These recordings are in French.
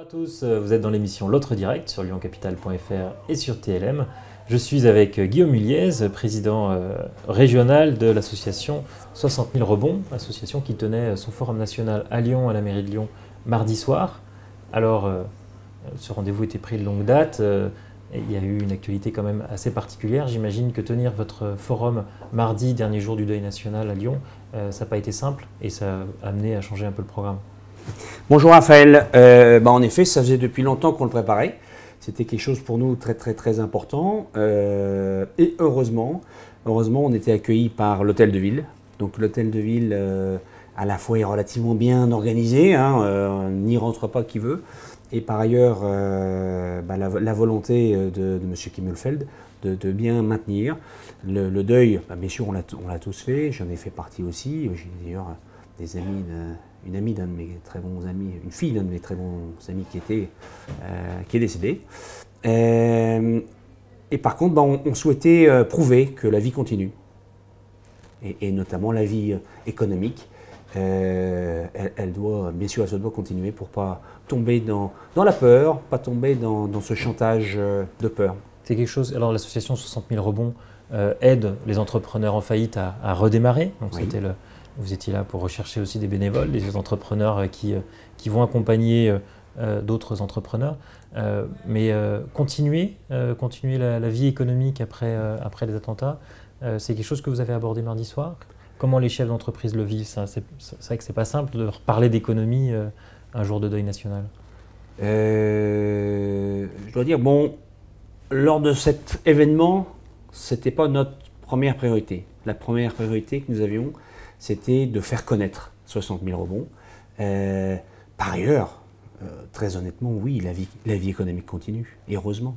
Bonjour à tous, vous êtes dans l'émission L'Autre Direct sur lyoncapital.fr et sur TLM. Je suis avec Guillaume Huliez, président régional de l'association 60 000 rebonds, association qui tenait son forum national à Lyon, à la mairie de Lyon, mardi soir. Alors, ce rendez-vous était pris de longue date, et il y a eu une actualité quand même assez particulière. J'imagine que tenir votre forum mardi, dernier jour du deuil national à Lyon, ça n'a pas été simple et ça a amené à changer un peu le programme. Bonjour Raphaël, en effet ça faisait depuis longtemps qu'on le préparait, c'était quelque chose pour nous très important et heureusement on était accueillis par l'hôtel de ville. Donc l'hôtel de ville à la fois est relativement bien organisé, n'y rentre pas qui veut, et par ailleurs la volonté de M. Kimmelfeld de bien maintenir le deuil. Bien sûr on l'a tous fait, j'en ai fait partie aussi, j'ai d'ailleurs des amis une amie d'un de mes très bons amis, une fille d'un de mes très bons amis qui est décédée. Et par contre, on souhaitait prouver que la vie continue, et notamment la vie économique. Elle doit, bien sûr, elle doit continuer pour ne pas tomber dans la peur, pas tomber dans ce chantage de peur. C'est quelque chose. Alors, l'association 60 000 rebonds aide les entrepreneurs en faillite à redémarrer. Donc, oui. Vous étiez là pour rechercher aussi des bénévoles, des entrepreneurs qui vont accompagner d'autres entrepreneurs. Mais continuer la vie économique après les attentats, c'est quelque chose que vous avez abordé mardi soir. Comment les chefs d'entreprise le vivent? C'est vrai que ce n'est pas simple de leur parler d'économie un jour de deuil national. Je dois dire, lors de cet événement, ce n'était pas notre première priorité. La première priorité que nous avions, c'était de faire connaître 60 000 rebonds. Par ailleurs, très honnêtement, oui, la vie économique continue, et heureusement.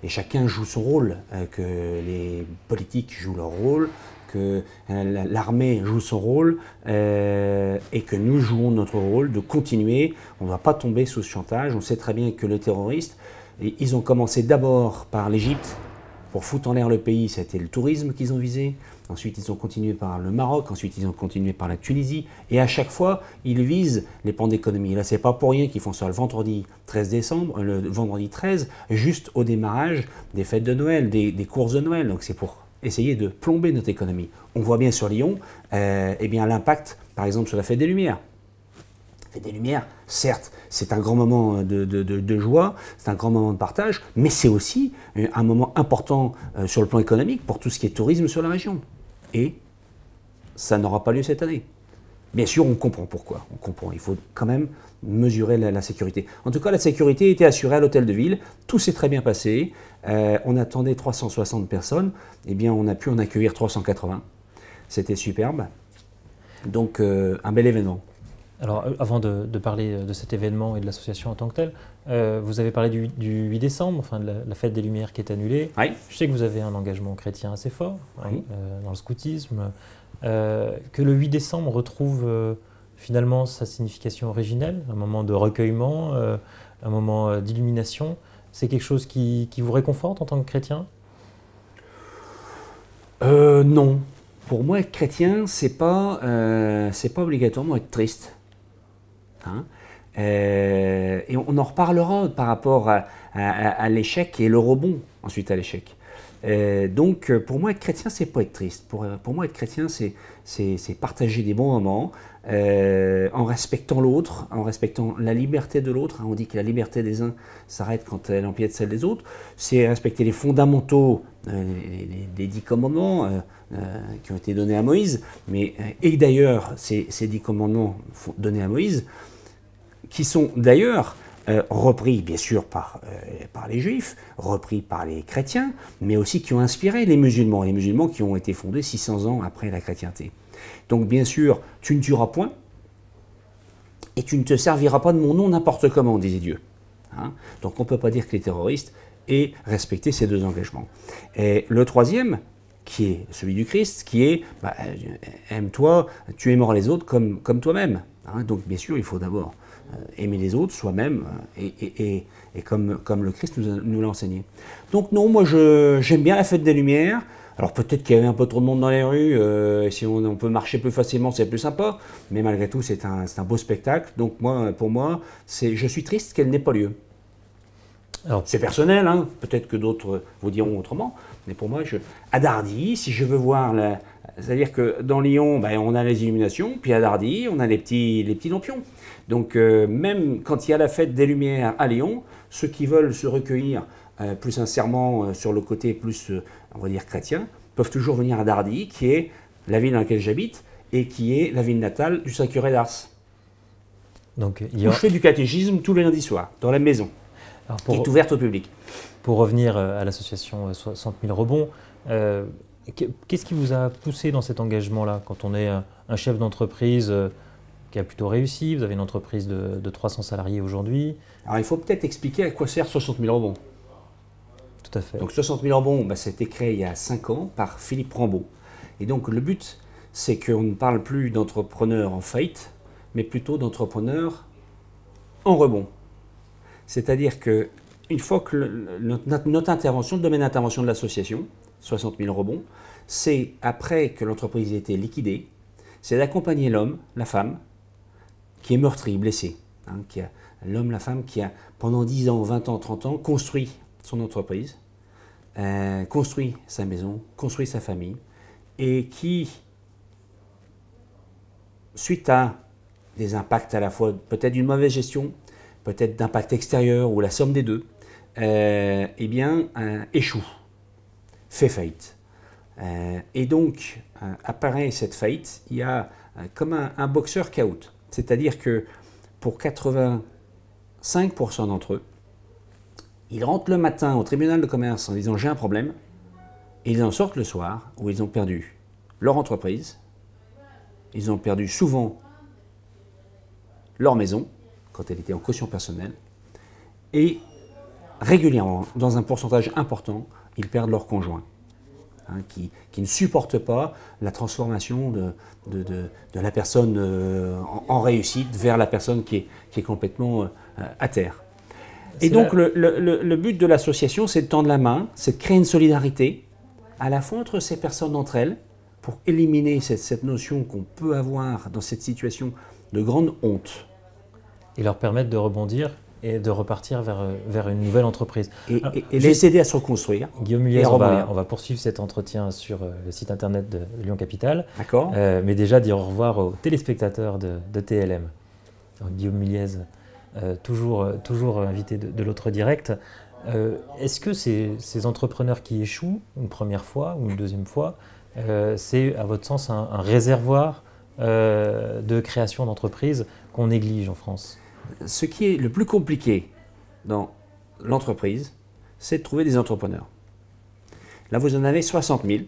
Et chacun joue son rôle, que les politiques jouent leur rôle, que l'armée joue son rôle, et que nous jouons notre rôle de continuer. On ne va pas tomber sous ce chantage. On sait très bien que les terroristes, ils ont commencé d'abord par l'Égypte, pour foutre en l'air le pays, c'était le tourisme qu'ils ont visé. Ensuite, ils ont continué par le Maroc. Ensuite, ils ont continué par la Tunisie. Et à chaque fois, ils visent les pans d'économie. Là, c'est pas pour rien qu'ils font ça le vendredi 13 décembre, le vendredi 13, juste au démarrage des fêtes de Noël, des courses de Noël. Donc, c'est pour essayer de plomber notre économie. On voit bien sur Lyon, l'impact, par exemple, sur la Fête des Lumières. Fête des Lumières, certes, c'est un grand moment de joie, c'est un grand moment de partage, mais c'est aussi un moment important sur le plan économique pour tout ce qui est tourisme sur la région. Et ça n'aura pas lieu cette année. Bien sûr, on comprend pourquoi. On comprend. Il faut quand même mesurer la sécurité. En tout cas, la sécurité était assurée à l'hôtel de ville. Tout s'est très bien passé. On attendait 360 personnes. Eh bien, on a pu en accueillir 380. C'était superbe. Donc, un bel événement. Alors, avant de parler de cet événement et de l'association en tant que telle, vous avez parlé du 8 décembre, enfin de la fête des Lumières qui est annulée. Oui. Je sais que vous avez un engagement chrétien assez fort Oui. Dans le scoutisme. Que le 8 décembre retrouve finalement sa signification originelle, un moment de recueillement, un moment d'illumination, c'est quelque chose qui vous réconforte en tant que chrétien? Non. Pour moi, être chrétien, c'est pas obligatoirement être triste. Et on en reparlera par rapport à l'échec et le rebond ensuite à l'échec. Donc pour moi être chrétien c'est pas être triste. Pour moi être chrétien c'est partager des bons moments en respectant l'autre, en respectant la liberté de l'autre. On dit que la liberté des uns s'arrête quand elle empiète celle des autres. C'est respecter les fondamentaux, les 10 commandements qui ont été donnés à Moïse. Et d'ailleurs ces 10 commandements donnés à Moïse qui sont d'ailleurs repris bien sûr par les Juifs, repris par les chrétiens, mais aussi qui ont inspiré les musulmans qui ont été fondés 600 ans après la chrétienté. Donc bien sûr, tu ne tueras point, et tu ne te serviras pas de mon nom n'importe comment, disait Dieu. Donc on ne peut pas dire que les terroristes aient respecté ces deux engagements. Et le troisième, qui est celui du Christ, qui est aime-toi, tu aimeras les autres comme toi-même. Donc bien sûr, il faut d'abord aimer les autres, soi-même, et comme le Christ nous l'a enseigné. Donc non, moi j'aime bien la fête des Lumières, Alors peut-être qu'il y avait un peu trop de monde dans les rues, si on peut marcher plus facilement, c'est plus sympa, mais malgré tout, c'est un beau spectacle. Donc pour moi, je suis triste qu'elle n'ait pas lieu. C'est personnel, hein. Peut-être que d'autres vous diront autrement, mais pour moi, à Dardy, si je veux voir, c'est-à-dire que dans Lyon, ben, on a les illuminations, puis à Dardy, on a les petits lampions. Donc même quand il y a la fête des Lumières à Lyon, ceux qui veulent se recueillir plus sincèrement sur le côté plus, on va dire, chrétien, peuvent toujours venir à Dardy, qui est la ville dans laquelle j'habite, et qui est la ville natale du Saint-Curé d'Ars. Donc, où je fais du catéchisme tous les lundis soirs, dans la maison. Qui est ouverte au public. Pour revenir à l'association 60 000 rebonds, qu'est-ce qui vous a poussé dans cet engagement-là quand on est un chef d'entreprise qui a plutôt réussi, vous avez une entreprise de 300 salariés aujourd'hui? Alors il faut peut-être expliquer à quoi sert 60 000 rebonds. Tout à fait. Donc 60 000 rebonds, ça a été créé il y a 5 ans par Philippe Rambaud. Et donc le but, c'est qu'on ne parle plus d'entrepreneurs en faillite, mais plutôt d'entrepreneurs en rebond. C'est-à-dire qu'une fois que notre intervention, le domaine d'intervention de l'association, 60 000 rebonds, c'est après que l'entreprise ait été liquidée, c'est d'accompagner l'homme, la femme, qui est meurtri, blessé. Hein, l'homme, la femme qui a pendant 10 ans, 20 ans, 30 ans construit son entreprise, construit sa maison, construit sa famille, et qui, suite à des impacts à la fois peut-être d'une mauvaise gestion, peut-être d'impact extérieur ou la somme des deux, eh bien, échoue, fait faillite. Et donc, apparaît cette faillite, il y a comme un boxeur out. C'est-à-dire que pour 85% d'entre eux, ils rentrent le matin au tribunal de commerce en disant « j'ai un problème », et ils en sortent le soir où ils ont perdu leur entreprise, ils ont perdu souvent leur maison, quand elle était en caution personnelle, et régulièrement, dans un pourcentage important, ils perdent leur conjoint, hein, qui ne supporte pas la transformation de la personne en réussite vers la personne qui est complètement à terre. Et donc le but de l'association, c'est de tendre la main, c'est de créer une solidarité, à la fois entre ces personnes entre elles, pour éliminer cette notion qu'on peut avoir dans cette situation de grande honte. Et leur permettre de rebondir et de repartir vers une nouvelle entreprise. Et les aider à se reconstruire. Guillaume Mulliez, on va poursuivre cet entretien sur le site internet de Lyon Capital. D'accord. Mais déjà dire au revoir aux téléspectateurs de TLM. Alors, Guillaume Mulliez, toujours invité de l'autre direct. Est-ce que ces entrepreneurs qui échouent une première fois ou une deuxième fois, c'est à votre sens un réservoir de création d'entreprises qu'on néglige en France? Ce qui est le plus compliqué dans l'entreprise, c'est de trouver des entrepreneurs. Là, vous en avez 60 000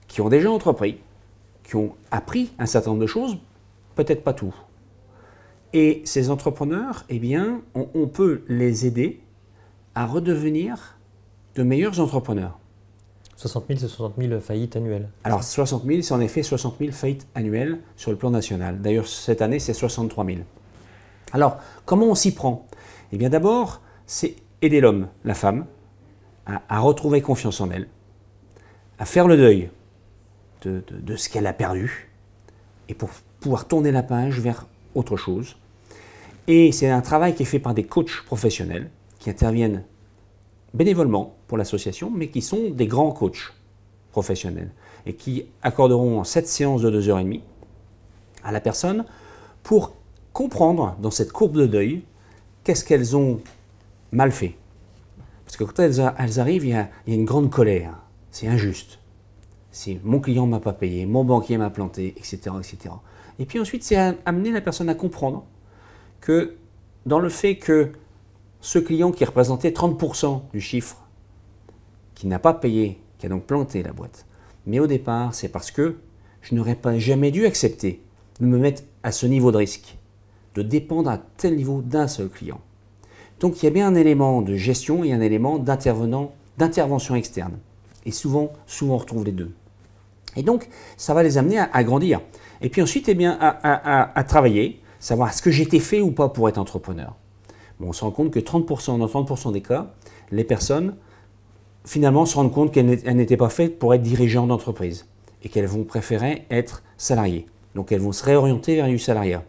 qui ont déjà entrepris, qui ont appris un certain nombre de choses, peut-être pas tout. Et ces entrepreneurs, eh bien, on peut les aider à redevenir de meilleurs entrepreneurs. 60 000, c'est 60 000 faillites annuelles. Alors 60 000, c'est en effet 60 000 faillites annuelles sur le plan national. D'ailleurs, cette année, c'est 63 000. Alors, comment on s'y prend? Eh bien d'abord, c'est aider l'homme, la femme, à retrouver confiance en elle, à faire le deuil de ce qu'elle a perdu, et pour pouvoir tourner la page vers autre chose. Et c'est un travail qui est fait par des coachs professionnels qui interviennent bénévolement pour l'association, mais qui sont des grands coachs professionnels et qui accorderont 7 séances de 2h30 à la personne pour comprendre dans cette courbe de deuil qu'est-ce qu'elles ont mal fait. Parce que quand elles arrivent, il y a une grande colère, c'est injuste. C'est mon client ne m'a pas payé, mon banquier m'a planté, etc., etc. Et puis ensuite, c'est amener la personne à comprendre que dans le fait que ce client qui représentait 30% du chiffre, qui n'a pas payé, qui a donc planté la boîte, mais au départ, c'est parce que je n'aurais pas jamais dû accepter de me mettre à ce niveau de risque, de dépendre à tel niveau d'un seul client. Donc il y a bien un élément de gestion et un élément d'intervention externe. Et souvent, on retrouve les deux. Et donc, ça va les amener à grandir. Et puis ensuite, eh bien, à travailler, savoir est-ce que j'étais fait ou pas pour être entrepreneur. Bon, on se rend compte que 30%, dans 30% des cas, les personnes finalement se rendre compte qu'elles n'étaient pas faites pour être dirigeantes d'entreprise et qu'elles vont préférer être salariées. Donc elles vont se réorienter vers du salariat.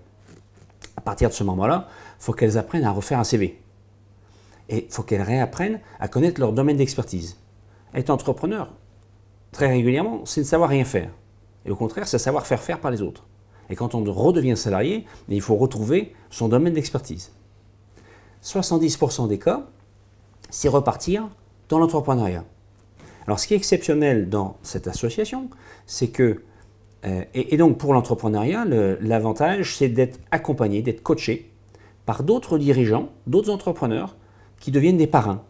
À partir de ce moment-là, il faut qu'elles apprennent à refaire un CV. Et il faut qu'elles réapprennent à connaître leur domaine d'expertise. Être entrepreneur, très régulièrement, c'est ne savoir rien faire. Et au contraire, c'est savoir faire par les autres. Et quand on redevient salarié, il faut retrouver son domaine d'expertise. 70% des cas, c'est repartir dans l'entrepreneuriat. Alors ce qui est exceptionnel dans cette association, c'est que, et donc pour l'entrepreneuriat, l'avantage c'est d'être accompagné, d'être coaché par d'autres dirigeants, d'autres entrepreneurs qui deviennent des parrains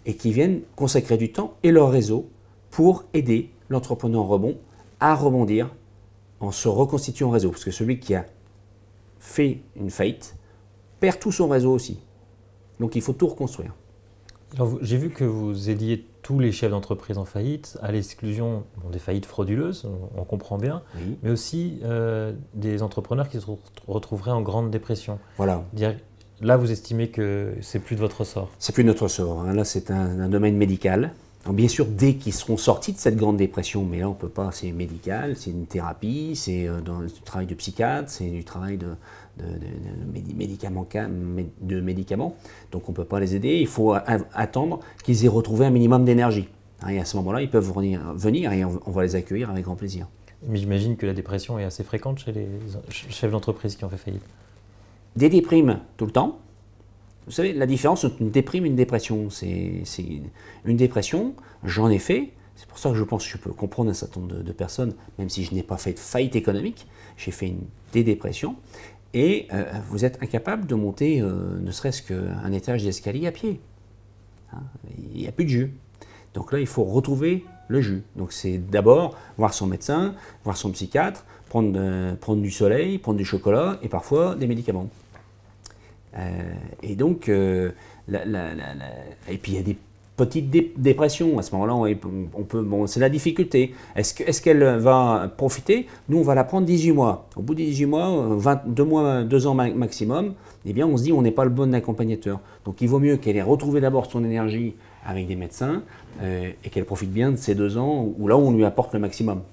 et qui viennent consacrer du temps et leur réseau pour aider l'entrepreneur en rebond à rebondir en se reconstituant en réseau. Parce que celui qui a fait une faillite perd tout son réseau aussi. Donc il faut tout reconstruire. J'ai vu que vous aidiez tous les chefs d'entreprise en faillite, à l'exclusion des faillites frauduleuses, on comprend bien, Oui. mais aussi des entrepreneurs qui se retrouveraient en grande dépression. Voilà. Là, vous estimez que c'est plus de votre ressort? C'est plus notre sort. Hein. Là, c'est un domaine médical. Alors, bien sûr, dès qu'ils seront sortis de cette grande dépression, mais là, on ne peut pas, c'est médical, c'est une thérapie, c'est du travail de psychiatre, c'est du travail de médicaments. Donc, on ne peut pas les aider. Il faut attendre qu'ils aient retrouvé un minimum d'énergie. Hein, et à ce moment-là, ils peuvent venir et on va les accueillir avec grand plaisir. Mais j'imagine que la dépression est assez fréquente chez les chefs d'entreprise qui ont fait faillite. Des déprimes tout le temps. Vous savez, la différence entre une déprime et une dépression, c'est une dépression, j'en ai fait, c'est pour ça que je pense que je peux comprendre un certain nombre de personnes, même si je n'ai pas fait de faillite économique, j'ai fait des dépressions, et vous êtes incapable de monter ne serait-ce qu'un étage d'escalier à pied. Hein, il n'y a plus de jus. Donc là, il faut retrouver le jus. Donc c'est d'abord voir son médecin, voir son psychiatre, prendre du soleil, prendre du chocolat et parfois des médicaments. Et donc, et puis il y a des petites dépressions. À ce moment-là, c'est la difficulté. Est-ce qu'elle va profiter? Nous, on va la prendre 18 mois. Au bout de 18 mois, 2 ans maximum, eh bien, on se dit on n'est pas le bon accompagnateur. Donc, il vaut mieux qu'elle ait retrouvé d'abord son énergie avec des médecins et qu'elle profite bien de ces 2 ans où là, on lui apporte le maximum.